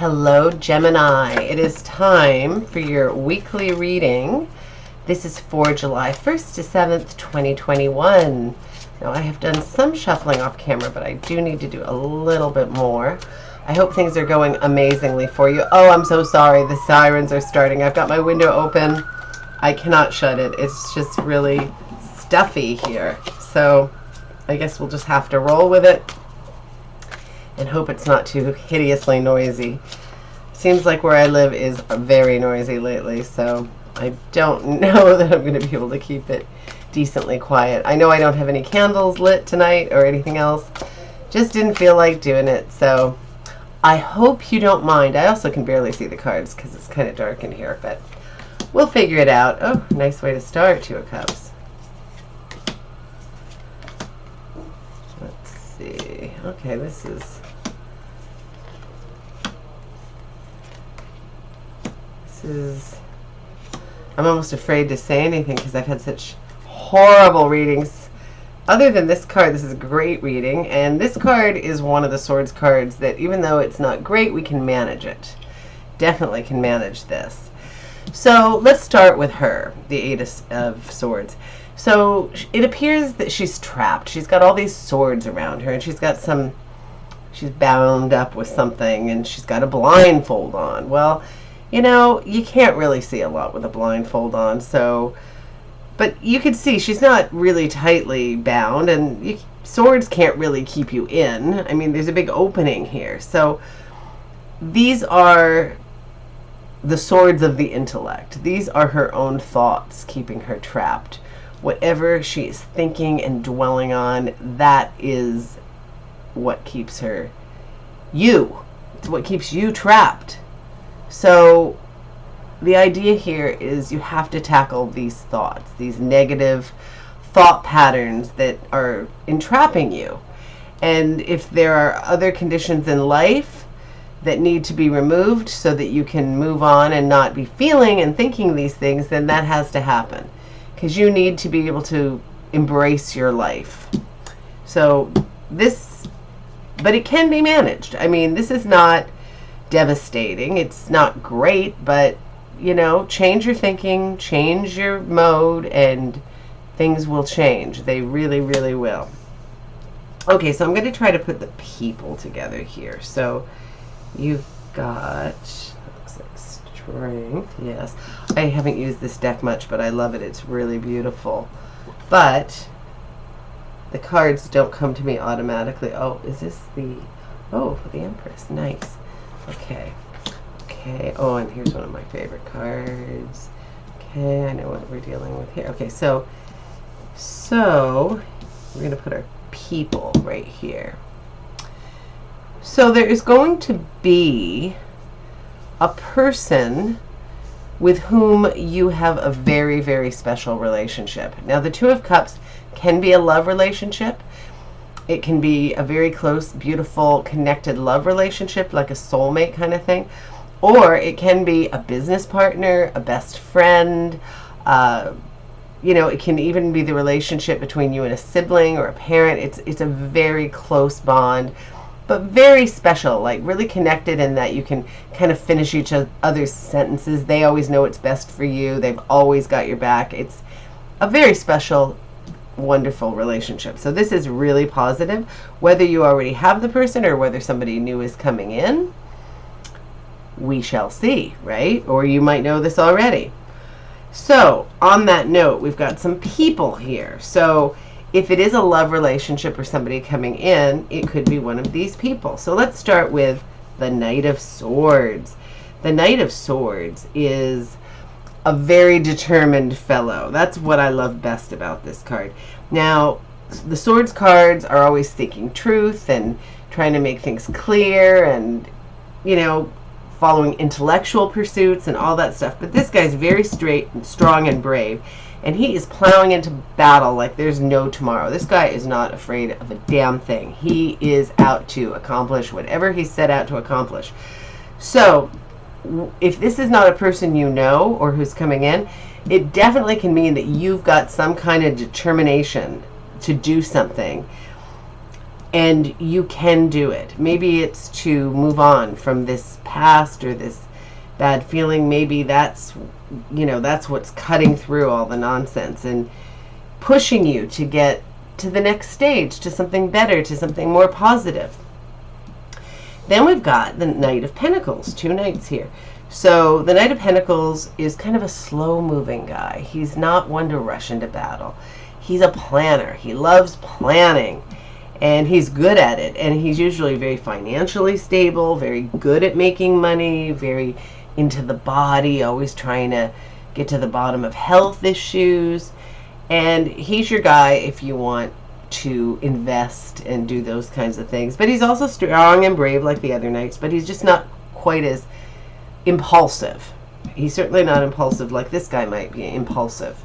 Hello, Gemini. It is time for your weekly reading. This is for July 1st to 7th, 2021. Now, I have done some shuffling off camera, but I do need to do a little bit more. I hope things are going amazingly for you. Oh, I'm so sorry. The sirens are starting. I've got my window open. I cannot shut it. It's just really stuffy here. So I guess we'll just have to roll with it and hope it's not too hideously noisy. Seems like where I live is very noisy lately, so I don't know that I'm going to be able to keep it decently quiet. I know I don't have any candles lit tonight or anything else. Just didn't feel like doing it, so I hope you don't mind. I also can barely see the cards because it's kind of dark in here, but we'll figure it out. Oh, nice way to start, Two of Cups. Let's see. Okay, this is I'm almost afraid to say anything because I've had such horrible readings. Other than this card, this is a great reading, and this card is one of the Swords cards that, even though it's not great, we can manage it. Definitely can manage this. So let's start with her, the Eight of Swords. So it appears that she's trapped. She's got all these swords around her, and she's bound up with something, and she's got a blindfold on. Well, you know, you can't really see a lot with a blindfold on, so, but you can see she's not really tightly bound, and swords can't really keep you in. I mean, there's a big opening here. So these are the swords of the intellect. These are her own thoughts keeping her trapped. Whatever she is thinking and dwelling on, that is what keeps her It's what keeps you trapped. So the idea here is you have to tackle these thoughts, these negative thought patterns that are entrapping you. And if there are other conditions in life that need to be removed so that you can move on and not be feeling and thinking these things, then that has to happen. Because you need to be able to embrace your life. So but it can be managed. I mean, this is not devastating. It's not great, but, you know, change your thinking, change your mode, and things will change. They really, really will. Okay, so I'm going to try to put the people together here. So you've got, looks like Strength. Yes. I haven't used this deck much, but I love it. It's really beautiful. But the cards don't come to me automatically. Oh, is this the Empress. Nice. Okay. Oh, and here's one of my favorite cards. Okay, I know what we're dealing with here. Okay, so we're going to put our people right here. So there is going to be a person with whom you have a very, very special relationship. Now, the Two of Cups can be a love relationship. It can be a very close, beautiful, connected love relationship, like a soulmate kind of thing. Or it can be a business partner, a best friend. You know, it can even be the relationship between you and a sibling or a parent. It's a very close bond, but very special, like really connected in that you can kind of finish each other's sentences. They always know what's best for you. They've always got your back. It's a very special, wonderful relationship. So this is really positive. Whether you already have the person or whether somebody new is coming in, we shall see, right? Or you might know this already. So on that note, we've got some people here. So if it is a love relationship or somebody coming in, it could be one of these people. So let's start with the Knight of Swords. The Knight of Swords is a very determined fellow. That's what I love best about this card. Now, the Swords cards are always seeking truth and trying to make things clear and, you know, following intellectual pursuits and all that stuff. But this guy's very straight and strong and brave, and he is plowing into battle like there's no tomorrow. This guy is not afraid of a damn thing. He is out to accomplish whatever he set out to accomplish. So if this is not a person you know or who's coming in, it definitely can mean that you've got some kind of determination to do something. And you can do it. Maybe it's to move on from this past or this bad feeling. Maybe that's, that's what's cutting through all the nonsense and pushing you to get to the next stage, to something better, to something more positive. Then we've got the Knight of Pentacles, 2 knights here. So the Knight of Pentacles is kind of a slow-moving guy. He's not one to rush into battle. He's a planner. He loves planning, and he's good at it. And he's usually very financially stable, very good at making money, very into the body, always trying to get to the bottom of health issues. And he's your guy if you want to invest and do those kinds of things. But he's also strong and brave like the other knights, but he's just not quite as impulsive. He's certainly not impulsive like this guy might be impulsive.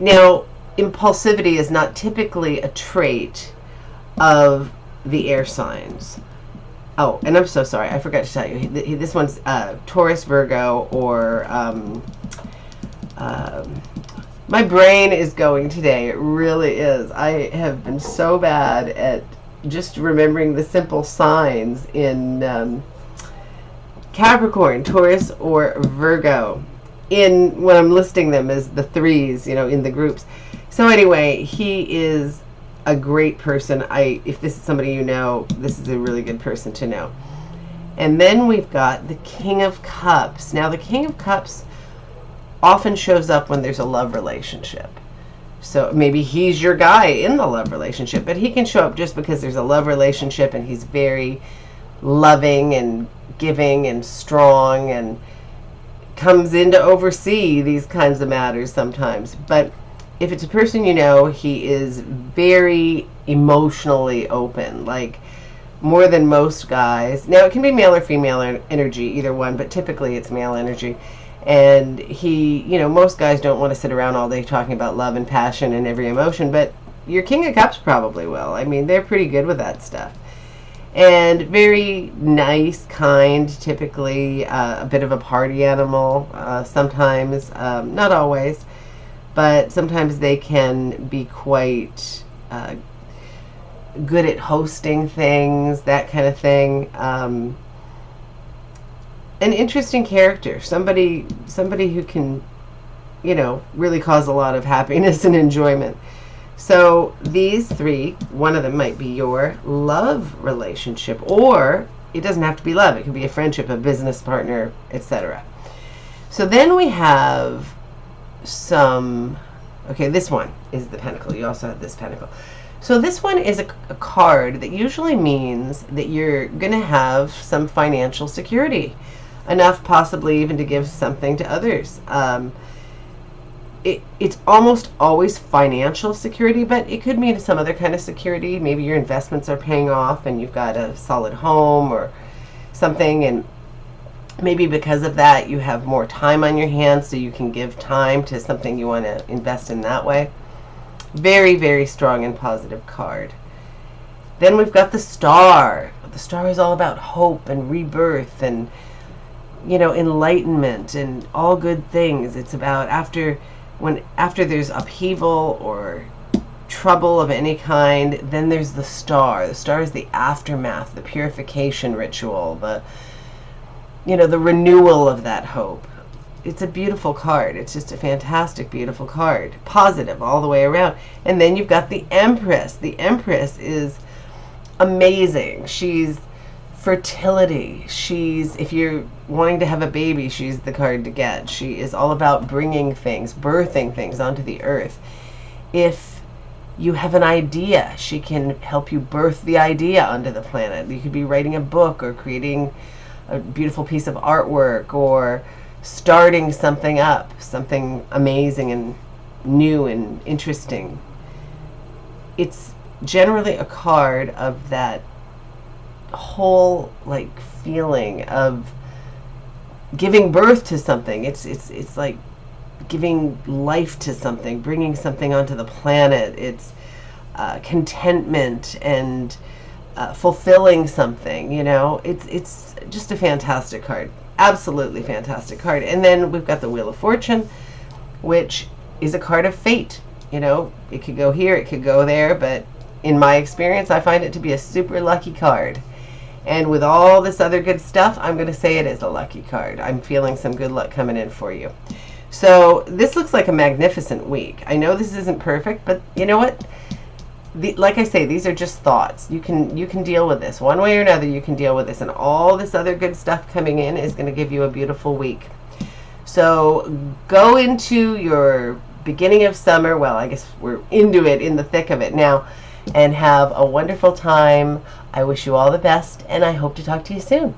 Now, impulsivity is not typically a trait of the air signs. Oh, and I'm so sorry, I forgot to tell you, this one's Taurus, Virgo, or my brain is going today. It really is. I have been so bad at just remembering the simple signs in Capricorn, Taurus, or Virgo, when I'm listing them as the threes, in the groups. So anyway, he is a great person. If this is somebody you know, this is a really good person to know. And then we've got the King of Cups. Now, the King of Cups often shows up when there's a love relationship. So maybe he's your guy in the love relationship, but he can show up just because there's a love relationship and he's very loving and giving and strong and comes in to oversee these kinds of matters sometimes. But if it's a person you know, he is very emotionally open, like more than most guys. Now, it can be male or female energy, either one, but typically it's male energy. And he, most guys don't want to sit around all day talking about love and passion and every emotion, but your King of Cups probably will. I mean, they're pretty good with that stuff. And very nice, kind, typically a bit of a party animal sometimes, not always, but sometimes they can be quite good at hosting things, that kind of thing. An interesting character, somebody who can, really cause a lot of happiness and enjoyment. So these three, one of them might be your love relationship, or it doesn't have to be love. It can be a friendship, a business partner, etc. So then we have okay, this one is the Pentacle. You also have this Pentacle. So this one is a card that usually means that you're going to have some financial security, enough possibly even to give something to others. It's almost always financial security, but it could mean some other kind of security. Maybe your investments are paying off and you've got a solid home or something, and maybe because of that you have more time on your hands, so you can give time to something you want to invest in that way. Very, very strong and positive card. Then we've got the Star. The Star is all about hope and rebirth and enlightenment and all good things. It's about after there's upheaval or trouble of any kind, then there's the Star. The Star is the aftermath, the purification ritual, the renewal of that hope. It's a beautiful card. It's just a fantastic, beautiful card. Positive all the way around. And then you've got the Empress. The Empress is amazing. She's fertility. If you're wanting to have a baby, she's the card to get. She is all about bringing things, birthing things onto the earth. If you have an idea, she can help you birth the idea onto the planet. You could be writing a book or creating a beautiful piece of artwork or starting something up, something amazing and new and interesting. It's generally a card of that whole feeling of giving birth to something. It's like giving life to something, bringing something onto the planet. It's contentment and fulfilling something. It's just a fantastic card. Absolutely fantastic card. And then we've got the Wheel of Fortune, which is a card of fate. It could go here, it could go there, but in my experience, I find it to be a super lucky card. And with all this other good stuff, I'm going to say it is a lucky card. I'm feeling some good luck coming in for you. So this looks like a magnificent week. I know this isn't perfect, but you know what? Like I say, these are just thoughts. You can deal with this. One way or another, you can deal with this. And all this other good stuff coming in is going to give you a beautiful week. So go into your beginning of summer. Well, I guess we're into it, in the thick of it now. And have a wonderful time. I wish you all the best, and I hope to talk to you soon.